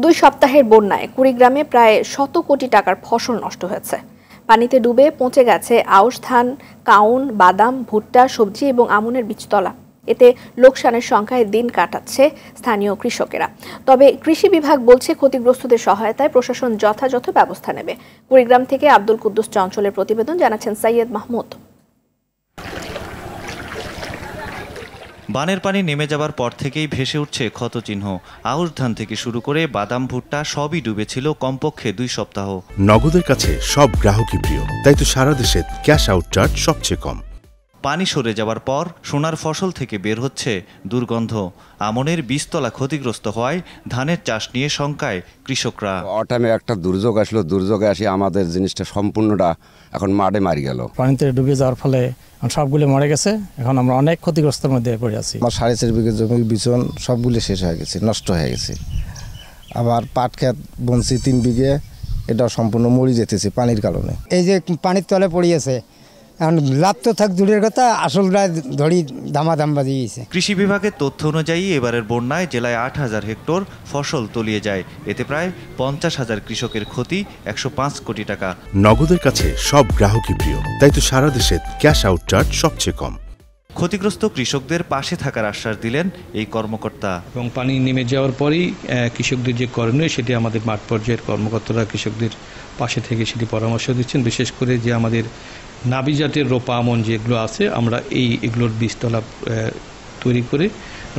2 সপ্তাহের বন্যায় কুড়িগ্রামে প্রায় 100 কোটি টাকার ফসল নষ্ট হয়েছে। পানিতে ডুবে পচে গেছে আউশ ধান, কাউন, বাদাম, ভুট্টা, সবজি এবং আমনের বীজতলা। এতে লোকসানের সংখ্যায় দিন কাটাচ্ছে স্থানীয় কৃষকেরা। তবে কৃষি বিভাগ বলছে ক্ষতিগ্রস্তদের সহায়তায় প্রশাসন যথাযথ ব্যবস্থা নেবে। কুড়িগ্রাম থেকে আব্দুল কুদ্দুস চঞ্চলের প্রতিবেদন, জানাচ্ছেন সৈয়দ মাহমুদ। বানের পানি নেমে যাবার পর থেকেই ভেসে উঠছে ক্ষতচিহ্ন। আউশ ধান থেকে শুরু করে বাদাম, ভুট্টা সবই ডুবেছিল কমপক্ষে 2 সপ্তাহ। নগদের কাছে সব গ্রাহকই প্রিয়, তাই তো সারা দেশে ক্যাশ আউট চার্জ সবচেয়ে কম। পানি সরে যাওয়ার পর সোনার ফসল থেকে বের হচ্ছে দুর্গন্ধ। আমনের বীজতলা ক্ষতিগ্রস্ত হওয়ায় ধানের চাষ নিয়ে শঙ্কায় কৃষকরা। অটামে একটা দুর্যোগ আসলো, দুর্যোগে আসি আমাদের জিনিসটা সম্পূর্ণটা এখন মাঠে মারি গেল। পানিতে ডুবে যাওয়ার ফলে সবগুলো মরে গেছে। এখন আমরা অনেক ক্ষতিগ্রস্তের মধ্যে পড়ে আছি। আমার 4.5 বিঘা জমির বিচন সবগুলো শেষ হয়ে গেছে, নষ্ট হয়ে গেছে। আবার পাট ক্ষেত বনছি 3 বিঘে, এটা সম্পূর্ণ মরে যেতেছে পানির কারণে। এই যে পানির তলে পড়িয়েছে, এখন লাভ তো থাক দূরের কথা, আসলটা ধরি দামাদাম বাজিয়েছে। কৃষি বিভাগের তথ্য অনুযায়ী এবারের বন্যায় জেলায় 8,000 হেক্টর ফসল তলিয়ে যায়। এতে প্রায় 50,000 কৃষকের ক্ষতি, 105 কোটি টাকা। নগদের কাছে সব গ্রাহকই প্রিয়, তাই তো সারা দেশে ক্যাশ আউট চার্জ সবচেয়ে কম। ক্ষতিগ্রস্ত কৃষকদের পাশে থাকার আশ্বাস দিলেন এই কর্মকর্তা। এবং পানি নেমে যাওয়ার পরেই কৃষকদের যে করণীয় সেটি আমাদের মাঠ পর্যায়ের কর্মকর্তারা কৃষকদের পাশে থেকে সেটি পরামর্শ দিচ্ছেন। বিশেষ করে যে আমাদের নাবি জাতের রোপা আমন যেগুলো আছে, আমরা এগুলোর বীজতলা তৈরি করে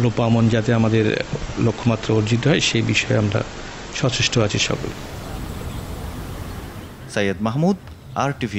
রোপা আমন যাতে আমাদের লক্ষ্যমাত্রা অর্জিত হয় সেই বিষয়ে আমরা সচেষ্ট আছি সকলে। সৈয়দ মাহমুদ, RTV।